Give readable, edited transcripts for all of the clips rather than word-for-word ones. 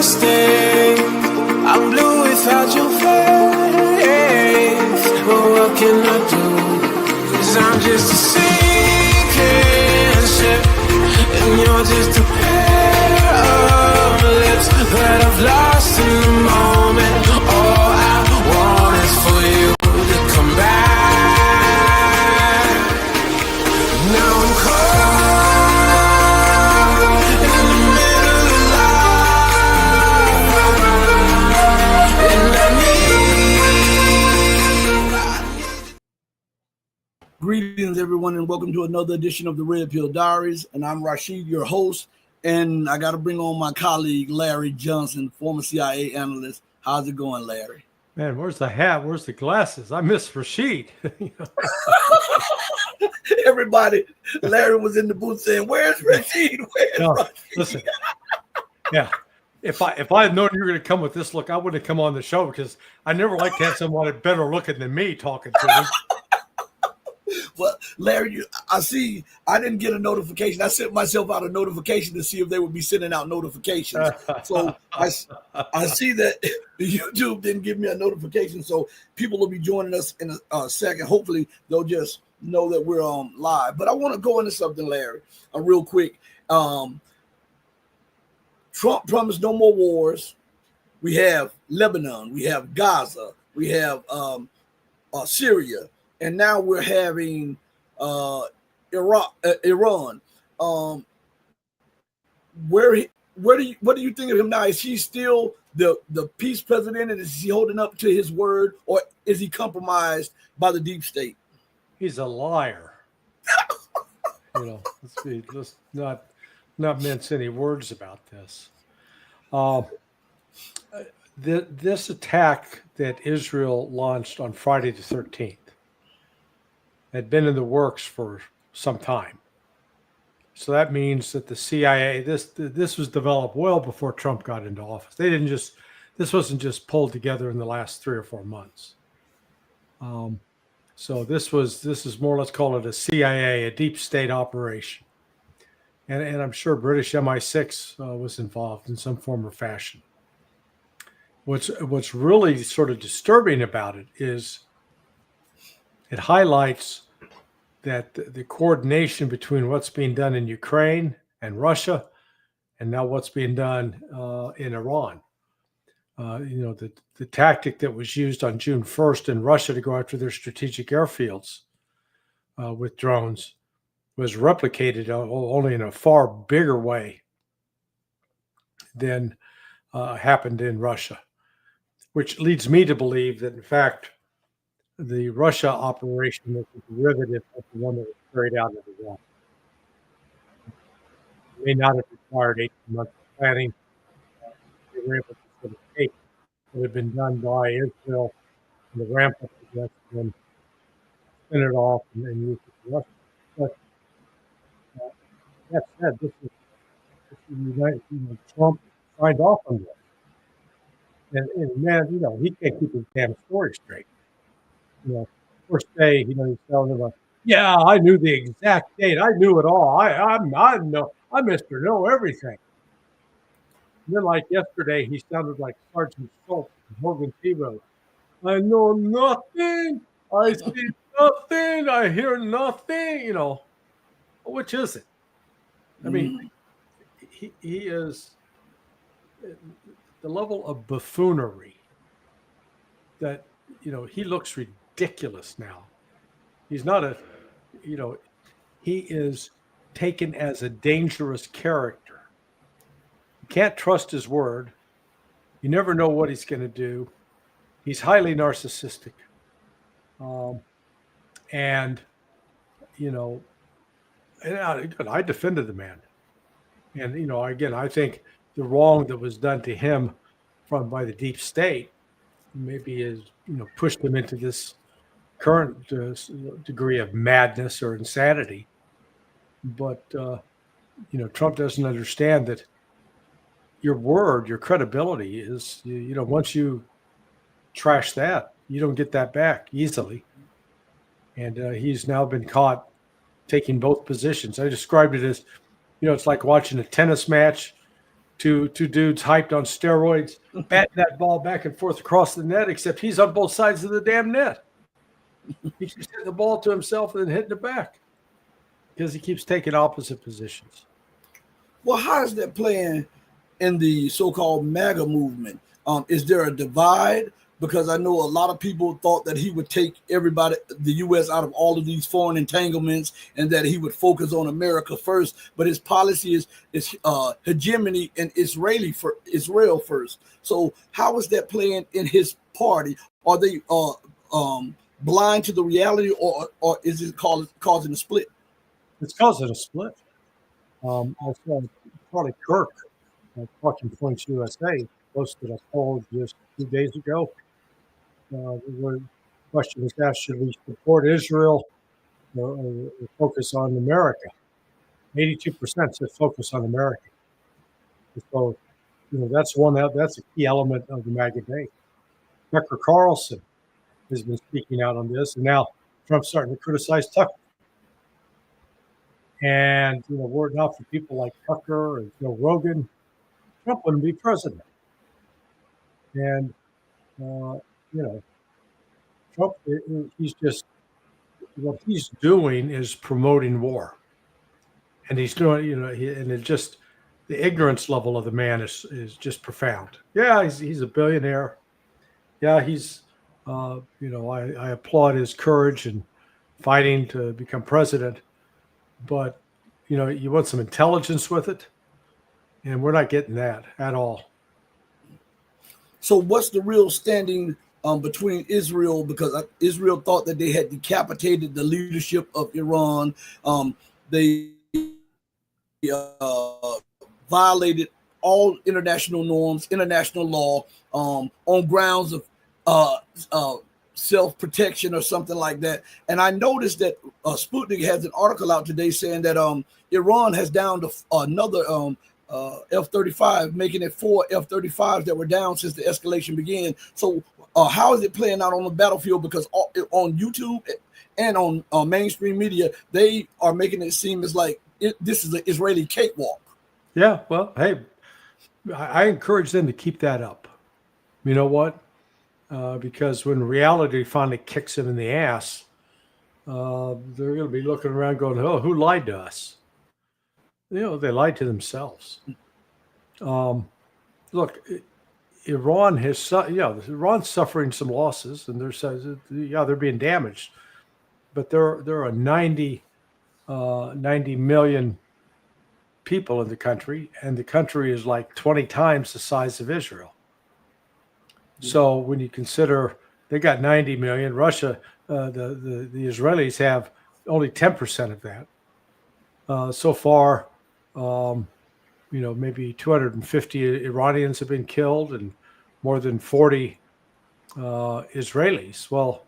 stay. I'm blue without your face. But what can I do? 'Cause I'm just a sinking ship, and you're just a pair of lips that I've lost in the moment. All I want is for you to come back. Now I'm caught in the middle of life, and I need. Greetings, everyone, and welcome to another edition of the Red Pill Diaries. And I'm Rashid, your host. And I got to bring on my colleague, Larry Johnson, former CIA analyst. How's it going, Larry? Man, where's the hat? Where's the glasses? I miss Rashid. Everybody, Larry was in the booth saying, "Where's Rashid? Where's Rashid?" Listen, yeah. If I had known you were going to come with this look, I wouldn't have come on the show because I never like to have someone better looking than me talking to me. Well, Larry, I see. I didn't get a notification. I sent myself out a notification to see if they would be sending out notifications. So I see that YouTube didn't give me a notification. So people will be joining us in a second. Hopefully, they'll just know that we're live. But I want to go into something, Larry, real quick. Trump promised no more wars. We have Lebanon. We have Gaza. We have Syria. And now we're having Iran. What do you think of him now? Is he still the peace president, and is he holding up to his word, or is he compromised by the deep state? He's a liar. Let's not mince any words about this. This attack that Israel launched on Friday the 13th. Had been in the works for some time. So that means that the CIA, this was developed well before Trump got into office. This wasn't just pulled together in the last 3 or 4 months. So this is more, let's call it a CIA, a deep state operation. And I'm sure British MI6 was involved in some form or fashion. What's really sort of disturbing about it is it highlights that the coordination between what's being done in Ukraine and Russia, and now what's being done in Iran. The tactic that was used on June 1st in Russia to go after their strategic airfields with drones was replicated only in a far bigger way than happened in Russia, which leads me to believe that, in fact, the Russia operation was a derivative of the one that was carried out in Iran. It may not have required 18 months of planning. They were able to sort of take what had been done by Israel and the ramp up against them, spin it off, and use it for Russia. But that said, this is Trump signed off on this. And man, he can't keep his damn story straight. First day, he's telling them, "Yeah, I knew the exact date. I knew it all. I know. I Mr. Know everything." And then, like yesterday, he sounded like Sergeant Schultz from Hogan T-Road. "I know nothing. I see nothing. I hear nothing." Which is it? I mean, he is the level of buffoonery that he looks ridiculous now. He's not he is taken as a dangerous character. You can't trust his word. You never know what he's going to do. He's highly narcissistic. And I defended the man. And, again, I think the wrong that was done to him by the deep state maybe is, pushed him into this current degree of madness or insanity. But, Trump doesn't understand that your word, your credibility is, once you trash that, you don't get that back easily. And he's now been caught taking both positions. I described it as, it's like watching a tennis match two dudes hyped on steroids, batting that ball back and forth across the net, except he's on both sides of the damn net. He keeps hitting the ball to himself and then hitting it back because he keeps taking opposite positions. Well, how is that playing in the so-called MAGA movement? Is there a divide? Because I know a lot of people thought that he would take everybody, the U.S., out of all of these foreign entanglements, and that he would focus on America first. But his policy is hegemony and Israel first. So how is that playing in his party? Are they blind to the reality, or is it causing a split? It's causing a split. I saw Charlie Kirk, Talking Points USA, posted a poll just 2 days ago. The question was asked, should we support Israel or focus on America? 82% said focus on America. So, that's that's a key element of the MAGA debate. Tucker Carlson has been speaking out on this, and now Trump's starting to criticize Tucker. And, were it not for people like Tucker and Joe Rogan, Trump wouldn't be president. And, Trump, he's just, what he's doing is promoting war. And he's doing, and it just, the ignorance level of the man is just profound. Yeah, he's a billionaire. Yeah, he's, I applaud his courage in fighting to become president. But, you want some intelligence with it. And we're not getting that at all. So what's the real standing between Israel? Because Israel thought that they had decapitated the leadership of Iran. They violated all international norms, international law, on grounds of self-protection or something like that. And I noticed that Sputnik has an article out today saying that Iran has downed another F-35, making it 4 F-35s that were down since the escalation began. So how is it playing out on the battlefield? Because on YouTube and on mainstream media, they are making it seem as like this is an Israeli cakewalk. Yeah, well, hey, I encourage them to keep that up. You know what? Because when reality finally kicks them in the ass, they're going to be looking around going, oh, who lied to us? They lied to themselves. Look, Iran Iran's suffering some losses, and they're being damaged. But there are 90 million people in the country, and the country is like 20 times the size of Israel. So when you consider they got 90 million, Russia, the Israelis have only 10% of that. So far, maybe 250 Iranians have been killed and more than 40 Israelis. Well,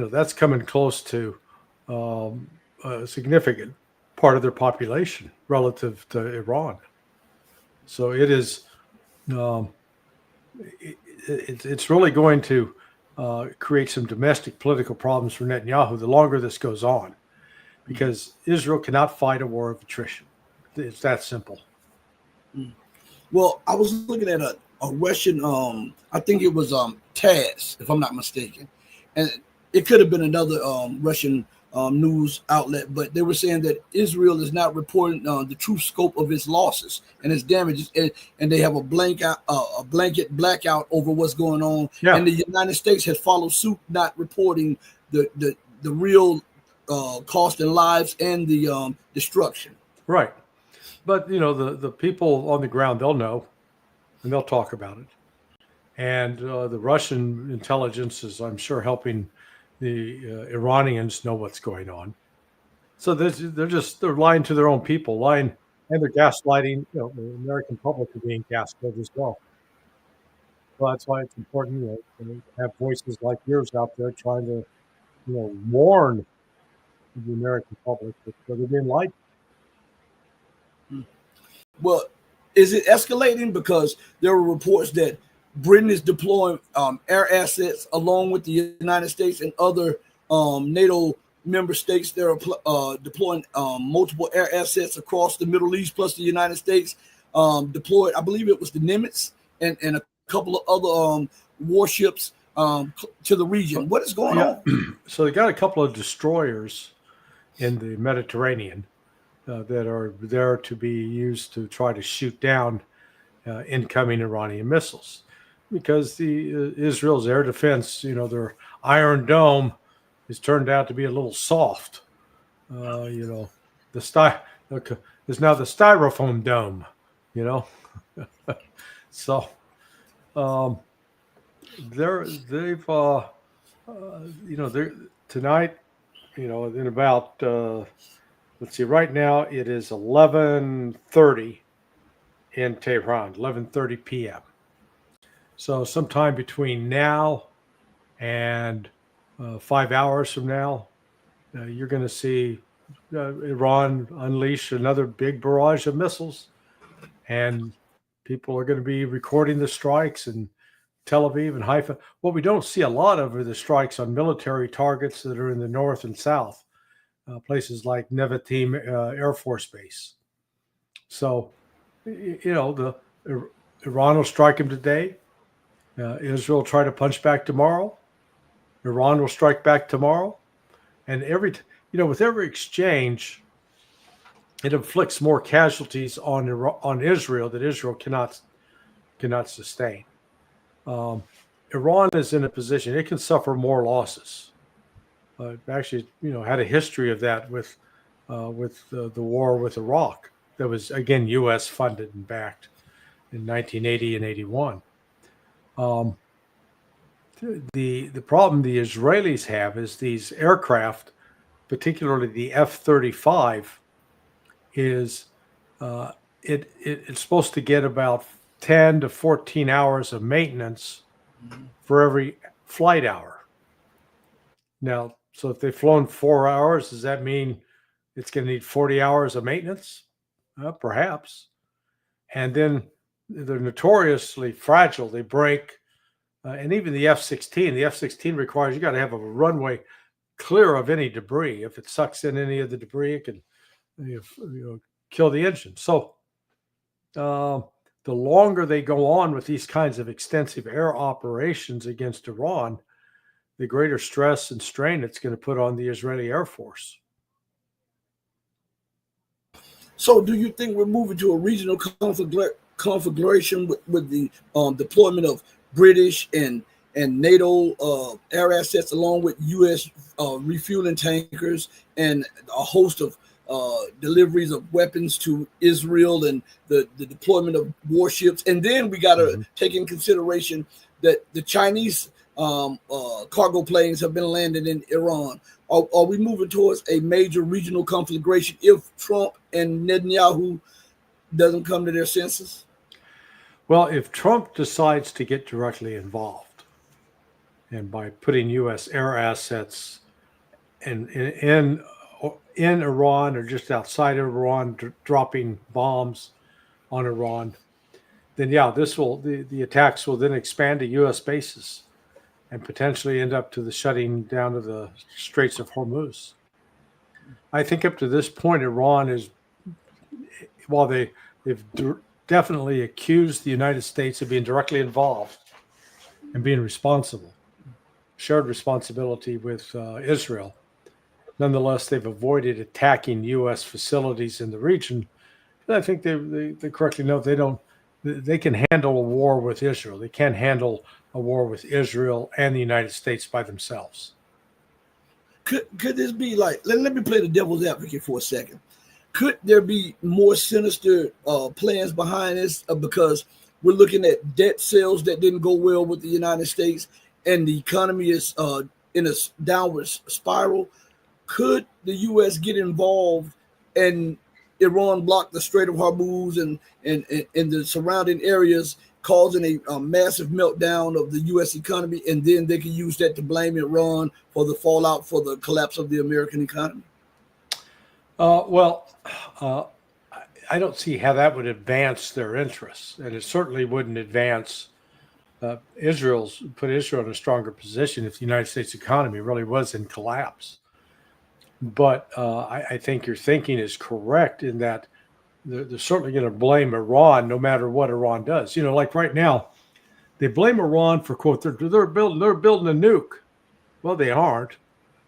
that's coming close to a significant part of their population relative to Iran. So it is, it's really going to create some domestic political problems for Netanyahu the longer this goes on, because Israel cannot fight a war of attrition. It's that simple. Well, I was looking at a Russian, I think it was TASS, if I'm not mistaken, and it could have been another Russian news outlet, but they were saying that Israel is not reporting the true scope of its losses and its damages, and they have a blanket blackout over what's going on. Yeah. And the United States has followed suit, not reporting the real cost in lives and the destruction. Right, but the people on the ground, they'll know, and they'll talk about it. And the Russian intelligence is, I'm sure, helping the Iranians know what's going on. So they're lying to their own people, lying, and they're gaslighting. The American public are being gaslit as well. So that's why it's important to have voices like yours out there trying to warn the American public that they're being lied to. Well, is it escalating? Because there were reports that Britain is deploying air assets along with the United States and other NATO member states that are deploying multiple air assets across the Middle East, plus the United States deployed. I believe it was the Nimitz and a couple of other warships to the region. What is going on? So they got a couple of destroyers in the Mediterranean that are there to be used to try to shoot down incoming Iranian missiles, because the Israel's air defense, their Iron Dome, has turned out to be a little soft. The is now the styrofoam dome. So they've tonight, in about let's see, right now it is 11:30 in Tehran, 11:30 p.m. So sometime between now and 5 hours from now, you're going to see Iran unleash another big barrage of missiles, and people are going to be recording the strikes in Tel Aviv and Haifa. What we don't see a lot of are the strikes on military targets that are in the north and south, places like Nevatim Air Force Base. So, Iran will strike him today. Israel will try to punch back tomorrow. Iran will strike back tomorrow. And with every exchange, it inflicts more casualties on Israel that Israel cannot sustain. Iran is in a position it can suffer more losses. Actually, had a history of that with the war with Iraq that was, again, U.S. funded and backed in 1980 and 81. The problem the Israelis have is these aircraft, particularly the F-35, is it's supposed to get about 10 to 14 hours of maintenance for every flight hour. Now, so if they've flown 4 hours, does that mean it's going to need 40 hours of maintenance? Perhaps. And then they're notoriously fragile. They break. And even the F-16 requires you got to have a runway clear of any debris. If it sucks in any of the debris, it can kill the engine. So the longer they go on with these kinds of extensive air operations against Iran, the greater stress and strain it's going to put on the Israeli Air Force. So do you think we're moving to a regional configuration with the deployment of British and NATO air assets, along with U.S. Refueling tankers and a host of deliveries of weapons to Israel and the deployment of warships? And then we got to take in consideration that the Chinese cargo planes have been landing in Iran. Are we moving towards a major regional conflagration if Trump and Netanyahu doesn't come to their senses? Well, if Trump decides to get directly involved, and by putting U.S. air assets in Iran or just outside of Iran, dropping bombs on Iran, then the attacks will then expand to U.S. bases and potentially end up to the shutting down of the Straits of Hormuz. I think up to this point, Iran is, while they've definitely accused the United States of being directly involved and being responsible, shared responsibility with Israel, nonetheless, they've avoided attacking U.S. facilities in the region. And I think they correctly know they can handle a war with Israel. They can't handle a war with Israel and the United States by themselves. Could this be like, let me play the devil's advocate for a second. Could there be more sinister plans behind this? Because we're looking at debt sales that didn't go well with the United States, and the economy is in a downward spiral. Could the U.S. get involved and Iran block the Strait of Hormuz and the surrounding areas, causing a massive meltdown of the U.S. economy, and then they can use that to blame Iran for the fallout for the collapse of the American economy? I don't see how that would advance their interests, and it certainly wouldn't advance put Israel in a stronger position if the United States economy really was in collapse. But I think your thinking is correct in that they're certainly going to blame Iran no matter what Iran does. Like right now, they blame Iran for, quote, they're building a nuke. Well, they aren't,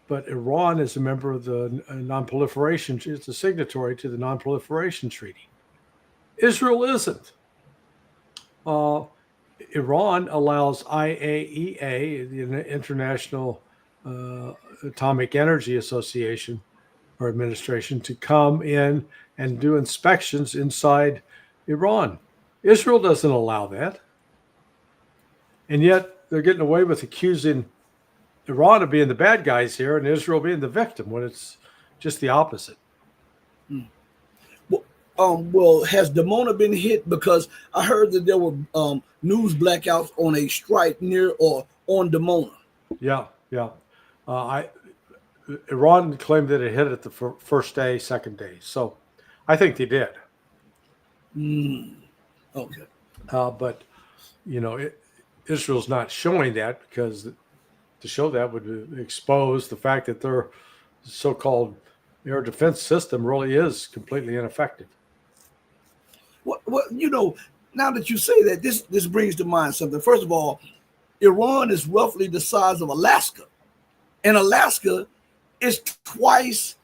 but Iran is a member of the non-proliferation. It's a signatory to the non-proliferation treaty. Israel isn't. Iran allows IAEA, the International Atomic Energy Association or Administration, to come in and do inspections inside Iran. Israel doesn't allow that. And yet they're getting away with accusing Iran of being the bad guys here and Israel being the victim when it's just the opposite. Well, has Dimona been hit? Because I heard that there were news blackouts on a strike near or on Dimona. Yeah. Iran claimed that it hit it the first day, second day. So I think they did. Okay. But, Israel's not showing that because to show that would expose the fact that their so-called air defense system really is completely ineffective. Well, now that you say that, this brings to mind something. First of all, Iran is roughly the size of Alaska, and Alaska is twice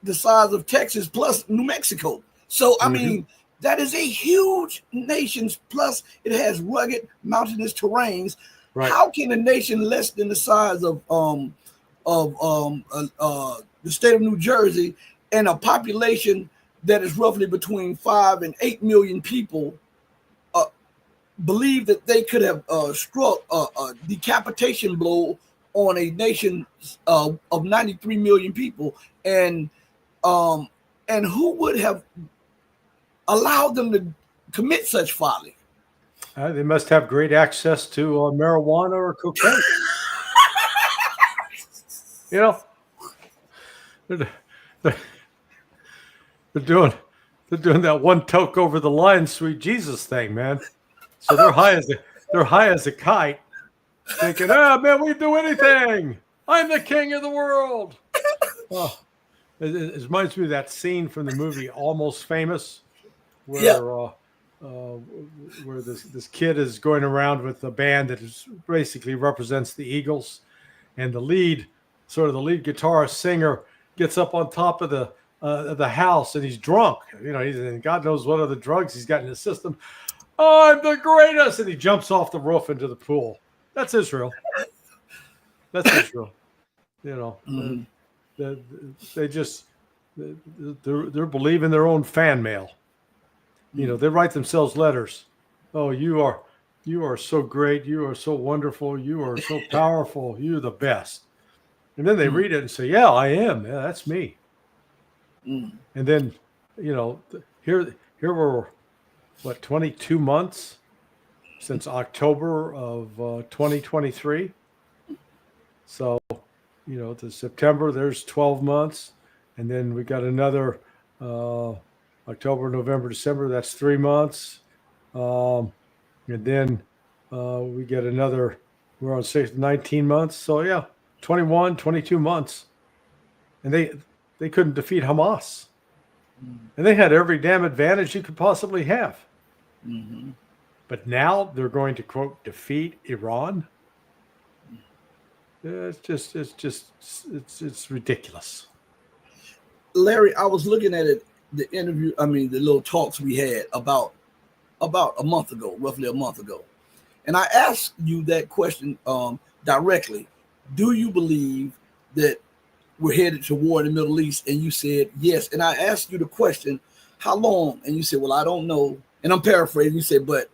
the size of Texas plus New Mexico. So, I mean, that is a huge nation. Plus, it has rugged, mountainous terrains. Right. How can a nation less than the size of the state of New Jersey and a population that is roughly between 5 and 8 million people believe that they could have struck a decapitation blow on a nation of 93 million people, and who would have allowed them to commit such folly? They must have great access to marijuana or cocaine. They're doing that one toke over the line, sweet Jesus thing, man. So they're high as a kite, thinking, man, we can do anything. I'm the king of the world. Oh, it reminds me of that scene from the movie Almost Famous, where this kid is going around with a band that basically represents the Eagles, and the lead guitarist singer gets up on top of the house, and he's drunk. He's in God knows what other drugs he's got in his system. I'm the greatest, and he jumps off the roof into the pool. That's Israel. That's Israel. They're believing their own fan mail. They write themselves letters. Oh, you are so great. You are so wonderful. You are so powerful. You're the best. And then they read it and say, yeah, I am. Yeah, that's me. And then, here we're, 22 months since October of 2023. So, to September, there's 12 months. And then we got another October, November, December, that's 3 months. And then we get another, we're on 19 months. So, yeah, 21, 22 months. And they couldn't defeat Hamas. And they had every damn advantage you could possibly have. But now they're going to, quote, defeat Iran. It's ridiculous. Larry, I was looking at it, the little talks we had about a month ago, roughly a month ago. And I asked you that question directly. Do you believe that we're headed to war in the Middle East? And you said yes. And I asked you the question, how long? And you said, well, I don't know. And I'm paraphrasing. You said, but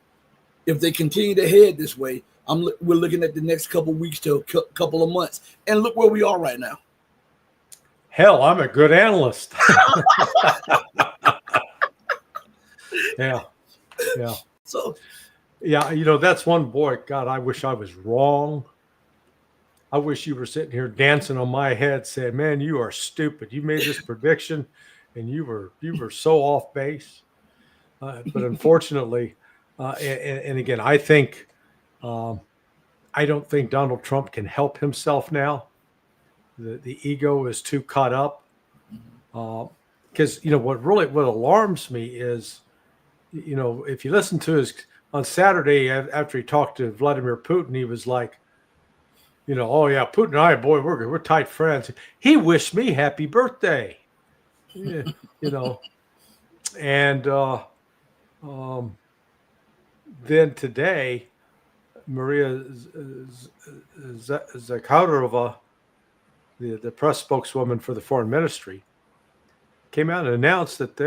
if they continue to head this way, we're looking at the next couple of weeks to a couple of months. And look where we are right now. Hell, I'm a good analyst. Yeah. So, yeah, that's one, boy, God, I wish I was wrong. I wish you were sitting here dancing on my head saying, man, you are stupid. You made this prediction and you were so off base. But unfortunately, and again, I don't think Donald Trump can help himself now. The ego is too caught up Because what alarms me is, if you listen to his on Saturday after he talked to Vladimir Putin, he was like, oh yeah, Putin and I, boy, we're tight friends. He wished me happy birthday. Yeah, and um, then today, Maria Zakharova, the press spokeswoman for the foreign ministry, came out and announced that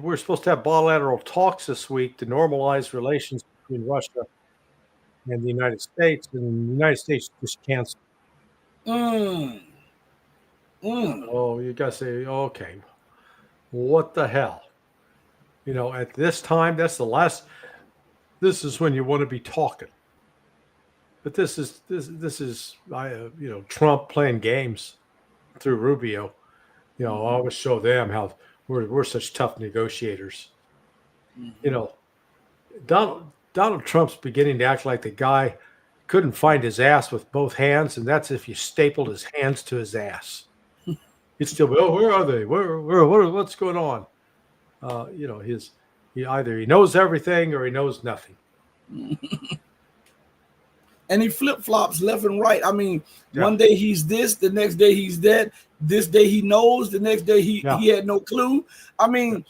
we're supposed to have bilateral talks this week to normalize relations between Russia and the United States, and the United States just canceled. Oh, you got to say, okay, what the hell? At this time, that's the last. This is when you want to be talking. But this is Trump playing games through Rubio. I always show them how we're such tough negotiators. Donald Trump's beginning to act like the guy couldn't find his ass with both hands, and that's if you stapled his hands to his ass. He'd still be, where are they? What's going on? He either knows everything or he knows nothing. And he flip-flops left and right. I mean, one day he's this, the next day he's that. This day he knows, the next day he had no clue. I mean,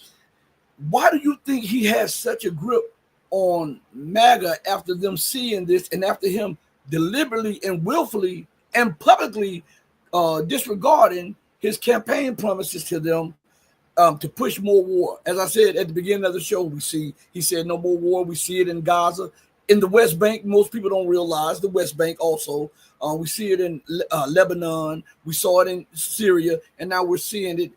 why do you think he has such a grip on MAGA after them seeing this and after him deliberately and willfully and publicly disregarding his campaign promises to them to push more war? As I said at the beginning of the show, he said no more war. We see it in Gaza. In the West Bank, most people don't realize the West Bank also. We see it in Lebanon. We saw it in Syria. And now we're seeing it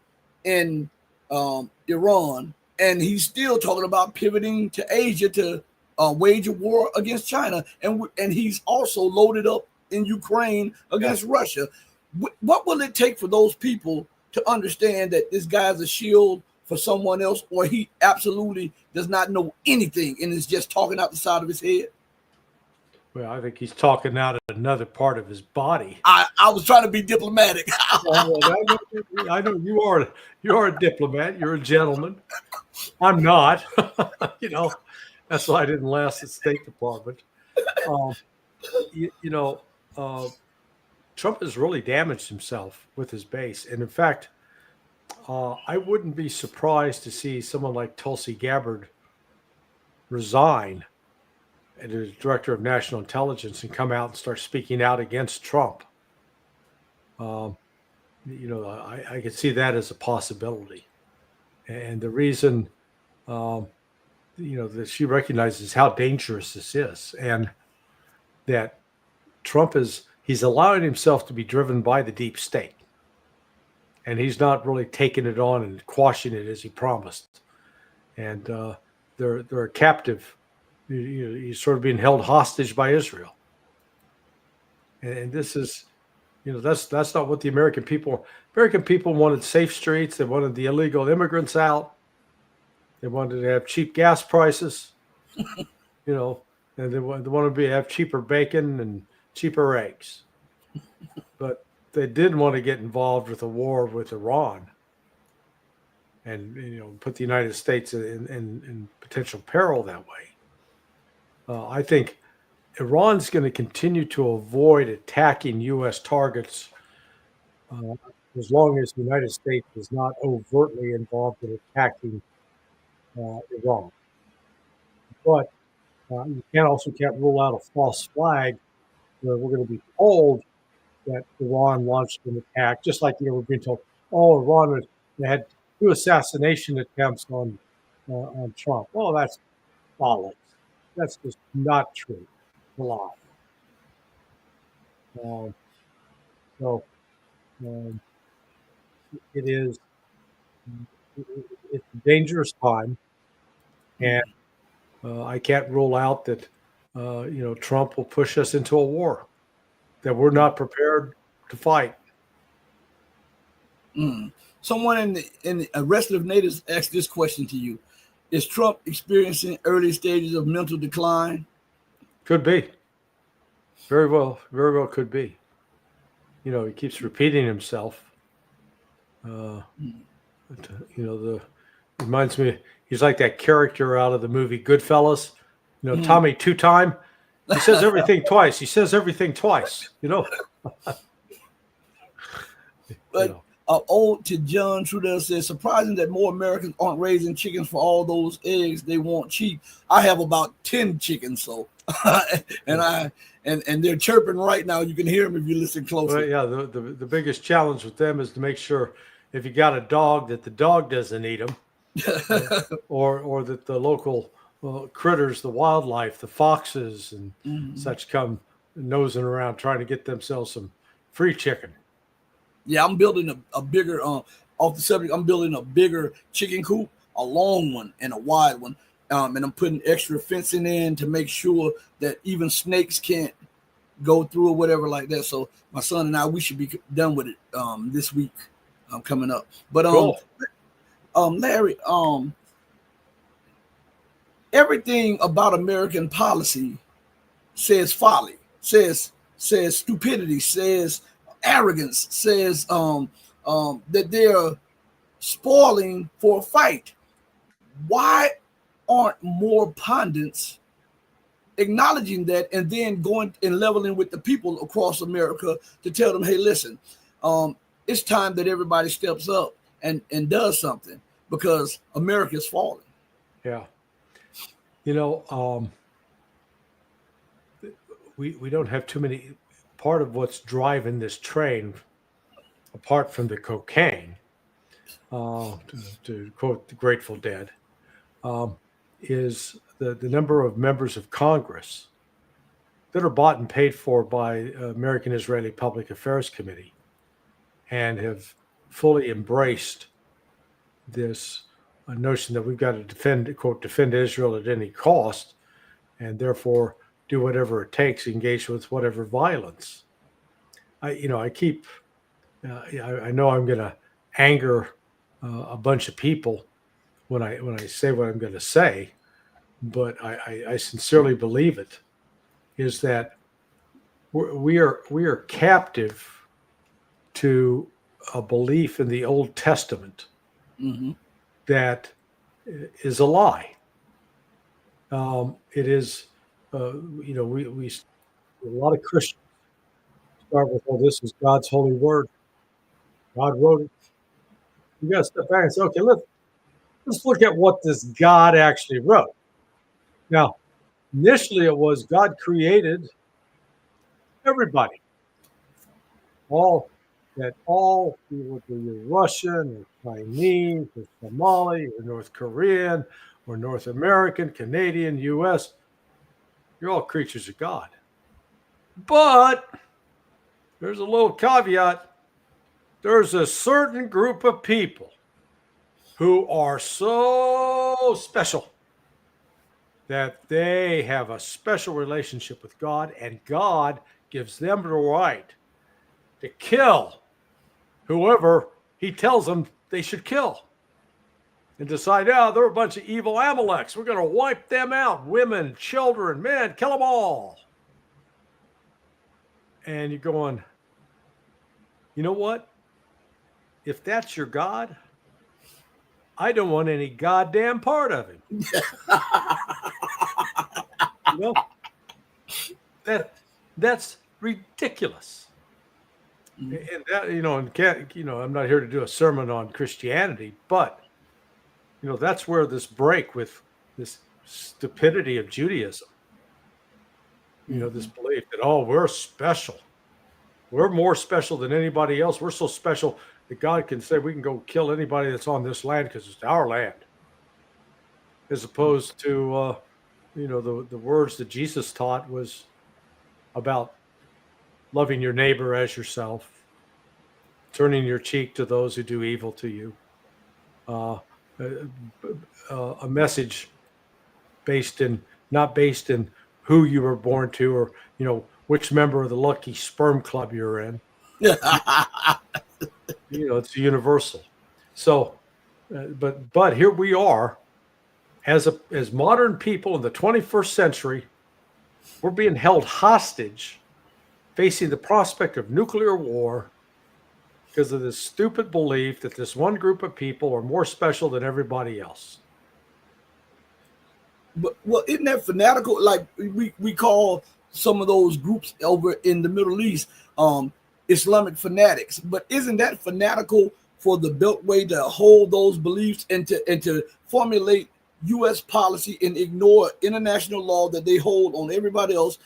in Iran. And he's still talking about pivoting to Asia to wage a war against China. And he's also loaded up in Ukraine against Russia. What will it take for those people to understand that this guy's a shield for someone else, or he absolutely does not know anything and is just talking out the side of his head? Well, I think he's talking out of another part of his body. I was trying to be diplomatic. I know you are a diplomat. You're a gentleman. I'm not. That's why I didn't last at State Department. Trump has really damaged himself with his base, and in fact, I wouldn't be surprised to see someone like Tulsi Gabbard resign as director of national intelligence and come out and start speaking out against Trump. I could see that as a possibility. And the reason, that she recognizes how dangerous this is, and that Trump he's allowing himself to be driven by the deep state. And he's not really taking it on and quashing it as he promised. And they're a captive. He's sort of being held hostage by Israel. And this is, that's not what the American people wanted. Safe streets. They wanted the illegal immigrants out. They wanted to have cheap gas prices, and they wanted to have cheaper bacon and cheaper eggs. But they didn't want to get involved with a war with Iran and put the United States in potential peril that way. I think Iran's going to continue to avoid attacking U.S. targets as long as the United States is not overtly involved in attacking Iran. But you can't rule out a false flag where we're going to be told that Iran launched an attack, just like we're being told, Iran had 2 assassination attempts on Trump. Oh, that's bollocks. That's just not true. It's a lie. It is. It's a dangerous time, and I can't rule out that Trump will push us into a war that we're not prepared to fight. Someone in the Restless Natives asked this question to you: is Trump experiencing early stages of mental decline? Could be. Very well could be. He keeps repeating himself. the reminds me. He's like that character out of the movie Goodfellas. Tommy Two Time. He says everything twice. He says everything twice. But ode to John Trudell says, surprising that more Americans aren't raising chickens for all those eggs they want cheap. I have about 10 chickens, so and they're chirping right now. You can hear them if you listen closely. Well, yeah, the biggest challenge with them is to make sure if you got a dog that the dog doesn't eat them, or that the local critters, the wildlife, the foxes and such come nosing around trying to get themselves some free chicken. Yeah, I'm building a bigger, off the subject, I'm building a bigger chicken coop, a long one and a wide one. And I'm putting extra fencing in to make sure that even snakes can't go through or whatever like that. So my son and I, we should be done with it this week coming up. But Cool. Larry, everything about American policy says folly, says stupidity, says arrogance, says that they're spoiling for a fight. Why aren't more pundits acknowledging that and then going and leveling with the people across America to tell them, hey, listen, it's time that everybody steps up and does something because America's falling. Yeah. We don't have too many. Part of what's driving this train, apart from the cocaine, to quote the Grateful Dead, is the number of members of Congress that are bought and paid for by American Israeli Public Affairs Committee and have fully embraced this notion that we've got to defend Israel at any cost, and therefore do whatever it takes, engage with whatever violence. I know I'm going to anger a bunch of people when I say what I'm going to say, but I sincerely believe it is that we are captive to a belief in the Old Testament that is a lie. It is. We a lot of Christians start with, "Well, this is God's holy word. God wrote it." You got to step back and say, "Okay, let's look at what this God actually wrote." Now, initially, it was God created everybody, all people, you're Russian or Chinese or Somali or North Korean or North American, Canadian, U.S. You're all creatures of God. But there's a little caveat. There's a certain group of people who are so special that they have a special relationship with God, and God gives them the right to kill whoever he tells them they should kill. And decide, they're a bunch of evil Amaleks. We're going to wipe them out. Women, children, men, kill them all. And you're going, you know what? If that's your God, I don't want any goddamn part of him. That's ridiculous. And that, I'm not here to do a sermon on Christianity, but that's where this break with this stupidity of Judaism, this belief that, we're special. We're more special than anybody else. We're so special that God can say we can go kill anybody that's on this land because it's our land. As opposed to, the words that Jesus taught was about loving your neighbor as yourself, turning your cheek to those who do evil to you. A message not based in who you were born to or which member of the lucky sperm club you're in. It's universal. So but here we are as modern people in the 21st century. We're being held hostage, facing the prospect of nuclear war because of this stupid belief that this one group of people are more special than everybody else. But well, isn't that fanatical? Like we call some of those groups over in the Middle East Islamic fanatics. But isn't that fanatical for the Beltway to hold those beliefs and to formulate U.S. policy and ignore international law that they hold on everybody else?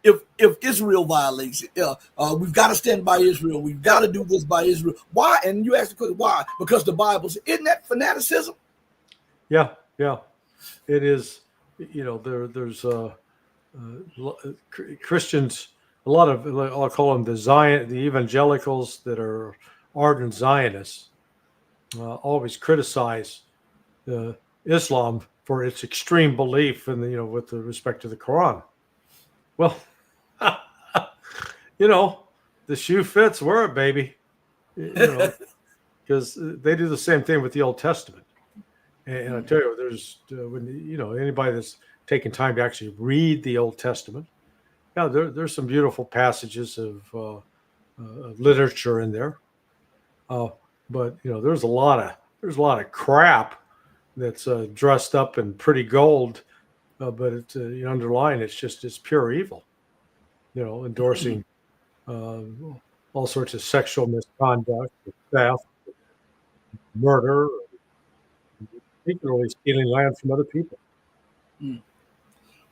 If Israel violates it, we've got to stand by Israel. We've got to do this by Israel. Why? And you ask the question, why? Because the Bible says, isn't that fanaticism? Yeah, it is. You know, there's Christians, a lot of, I'll call them the evangelicals that are ardent Zionists, always criticize Islam for its extreme belief in with respect to the Quran. Well, the shoe fits, wear it, baby. Because they do the same thing with the Old Testament. And I tell you, there's when anybody that's taken time to actually read the Old Testament, there's some beautiful passages of literature in there. But there's a lot of crap that's dressed up in pretty gold, but it's underlying it's pure evil. Endorsing all sorts of sexual misconduct, theft, murder, particularly stealing land from other people.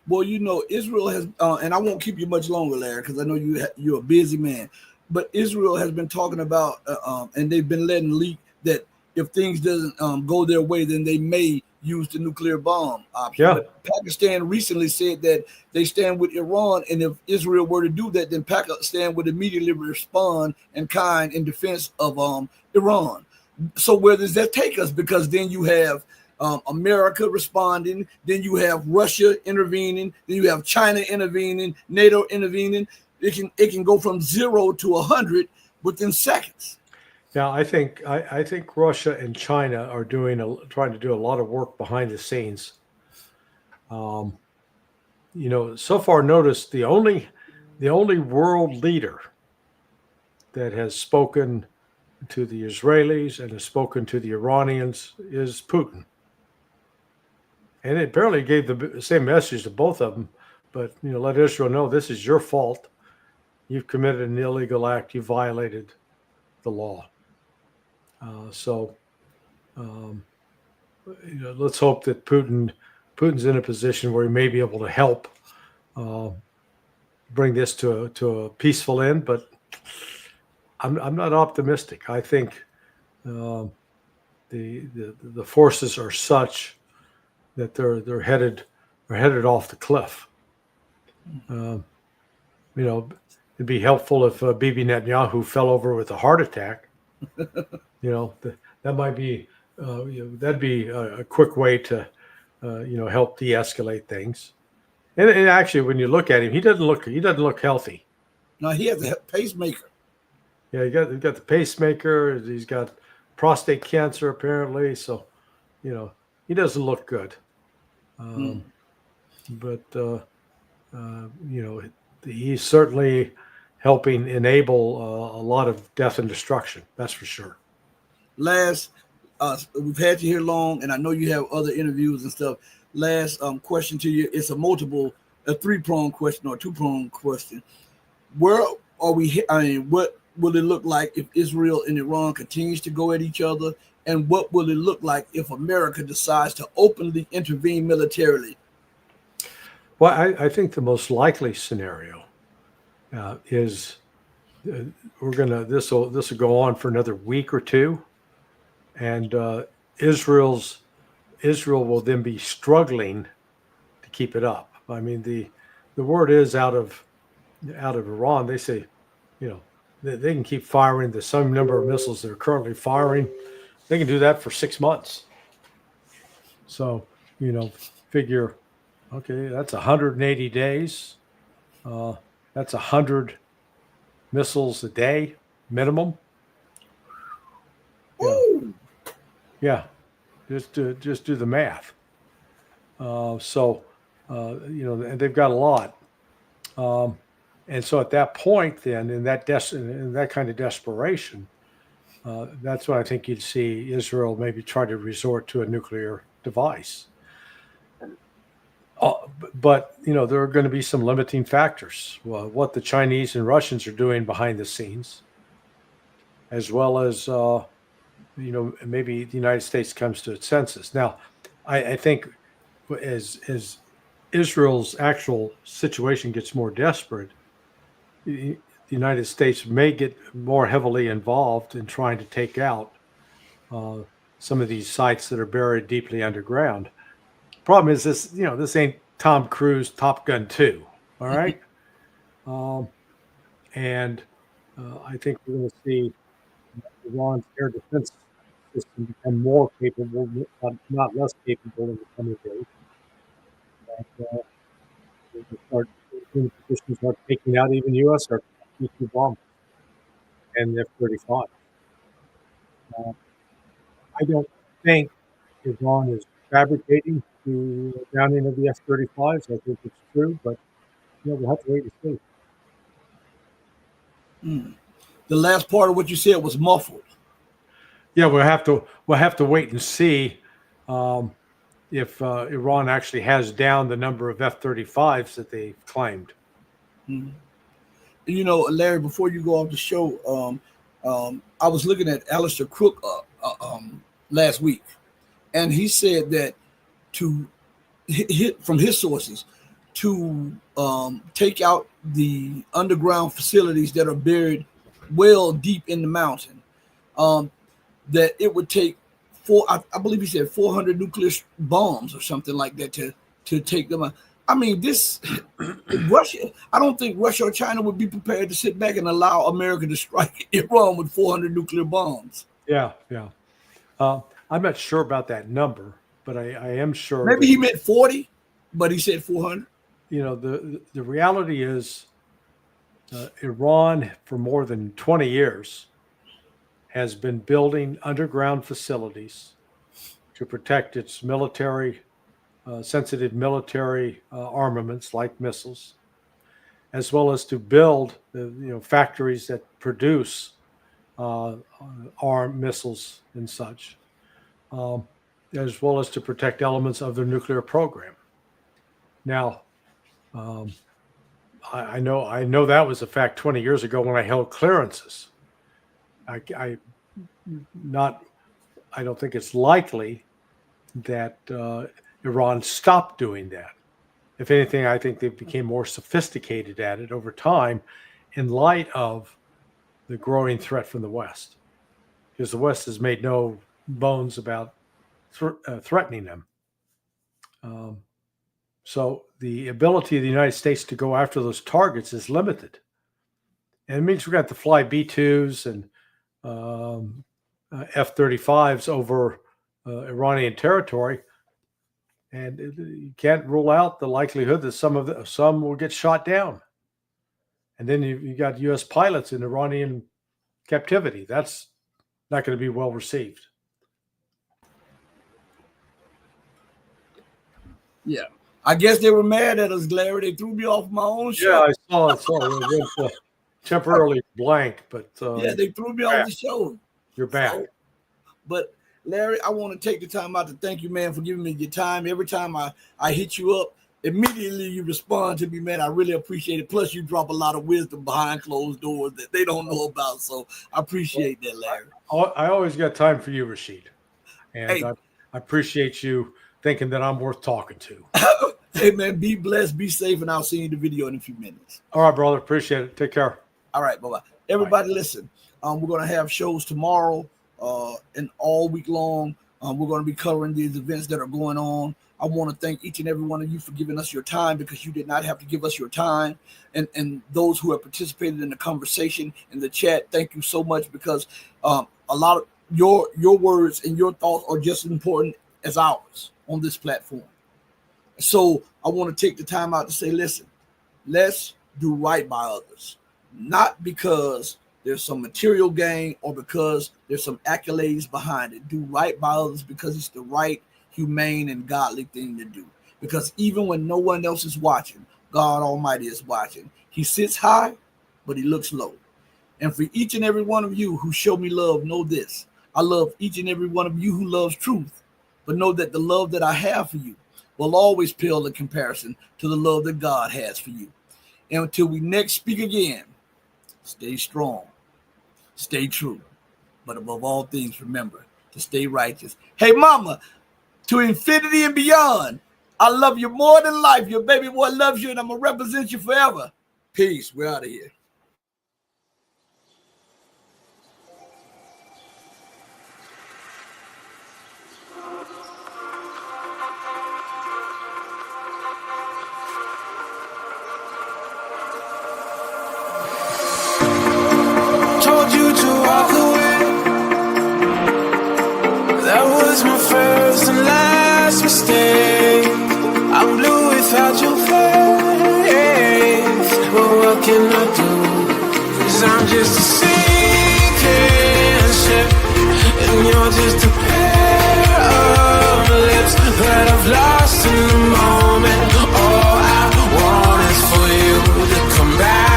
Well, Israel has, and I won't keep you much longer, Larry, because I know you're a busy man. But Israel has been talking about, and they've been letting leak that if things doesn't go their way, then they may use the nuclear bomb option. Yeah. But Pakistan recently said that they stand with Iran, and if Israel were to do that, then Pakistan would immediately respond in kind in defense of Iran. So where does that take us? Because then you have America responding, then you have Russia intervening, then you have China intervening, NATO intervening. It can go from 0 to 100 within seconds. Yeah, I think Russia and China are trying to do a lot of work behind the scenes. So far, notice the only world leader that has spoken to the Israelis and has spoken to the Iranians is Putin. And it apparently gave the same message to both of them, but let Israel know this is your fault. You've committed an illegal act. You violated the law. Let's hope that Putin's in a position where he may be able to help bring this to a peaceful end. But I'm not optimistic. I think the forces are such that they're headed off the cliff. It'd be helpful if Bibi Netanyahu fell over with a heart attack. That might be that'd be a quick way to help de-escalate things. And actually, when you look at him, he doesn't look healthy. No, he has a pacemaker. Yeah, he got the pacemaker. He's got prostate cancer apparently, so he doesn't look good. But he's certainly helping enable a lot of death and destruction. That's for sure. Last, we've had you here long, and I know you have other interviews and stuff. Last question to you. It's a 3-pronged question or 2-pronged question. Where are we? What will it look like if Israel and Iran continues to go at each other? And what will it look like if America decides to openly intervene militarily? Well, I think the most likely scenario is this will go on for another week or two, and Israel will then be struggling to keep it up. I mean, the word is out of Iran. They say, they can keep firing the same number of missiles they're currently firing. They can do that for 6 months. So, figure, okay, that's 180 days. That's 100 missiles a day minimum. Yeah. Just do the math. And they've got a lot. And so at that point, then in that kind of desperation, that's when I think you'd see Israel maybe try to resort to a nuclear device. But there are going to be some limiting factors. Well, what the Chinese and Russians are doing behind the scenes, as well as maybe the United States comes to its senses. Now, I think as Israel's actual situation gets more desperate, the United States may get more heavily involved in trying to take out some of these sites that are buried deeply underground. Problem is this ain't Tom Cruise Top Gun 2, all right? And I think we're going to see Iran's air defense system become more capable, not less capable in the coming days. And, they start in position to start taking out even U.S. aircraft, bombers and F-35. I don't think Iran is fabricating the downing of the F-35s. I think it's true, but we'll have to wait and see. The last part of what you said was muffled. Yeah, we'll have to wait and see if Iran actually has down the number of F-35s that they claimed. Larry, before you go off the show, I was looking at Alistair Crook last week, and he said that to hit from his sources to take out the underground facilities that are buried well deep in the mountain, that it would take I believe he said 400 nuclear bombs or something like that to take them out. I mean, this Russia. I don't think Russia or China would be prepared to sit back and allow America to strike Iran with 400 nuclear bombs. Yeah. I'm not sure about that number, but I am sure. Maybe he meant 40, but he said 400. The reality is, Iran for more than 20 years has been building underground facilities to protect its military. Sensitive military armaments like missiles, as well as to build factories that produce armed missiles and such, as well as to protect elements of their nuclear program. Now, I know that was a fact 20 years ago when I held clearances. I don't think it's likely that Iran stopped doing that. If anything, I think they became more sophisticated at it over time in light of the growing threat from the West, because the West has made no bones about threatening them. So the ability of the United States to go after those targets is limited. And it means we're going to have to fly B-2s and F-35s over Iranian territory. And you can't rule out the likelihood that some will get shot down. And then you got U.S. pilots in Iranian captivity. That's not going to be well received. Yeah. I guess they were mad at us, Larry. They threw me off my own show. Yeah, I saw it. It went temporarily blank, but they threw me off the show. You're back. But Larry, I want to take the time out to thank you, man, for giving me your time. Every time I hit you up, immediately you respond to me, man. I really appreciate it. Plus, you drop a lot of wisdom behind closed doors that they don't know about. So I appreciate that, Larry. I always got time for you, Rashid. And hey, I appreciate you thinking that I'm worth talking to. Hey, man, be blessed, be safe, and I'll see you in the video in a few minutes. All right, brother. Appreciate it. Take care. All right, bye-bye. Everybody, listen. We're going to have shows tomorrow and all week long. We're going to be covering these events that are going on. I want to thank each and every one of you for giving us your time, because you did not have to give us your time. And those who have participated in the conversation in the chat, thank you so much, because a lot of your words and your thoughts are just as important as ours on this platform. So I want to take the time out to say, listen, let's do right by others, not because there's some material gain or because there's some accolades behind it. Do right by others because it's the right, humane, and godly thing to do. Because even when no one else is watching, God Almighty is watching. He sits high, but he looks low. And for each and every one of you who show me love, know this. I love each and every one of you who loves truth, but know that the love that I have for you will always pale in comparison to the love that God has for you. And until we next speak again, stay strong, stay true, but above all things, remember to stay righteous. Hey, mama, to infinity and beyond, I love you more than life. Your baby boy loves you, and I'm going to represent you forever. Peace. We're out of here. Told you to walk away. That was my first and last mistake. I'm blue without your face. But what can I do? 'Cause I'm just a sinking ship, and you're just a pair of lips that I've lost in the moment. All I want is for you to come back.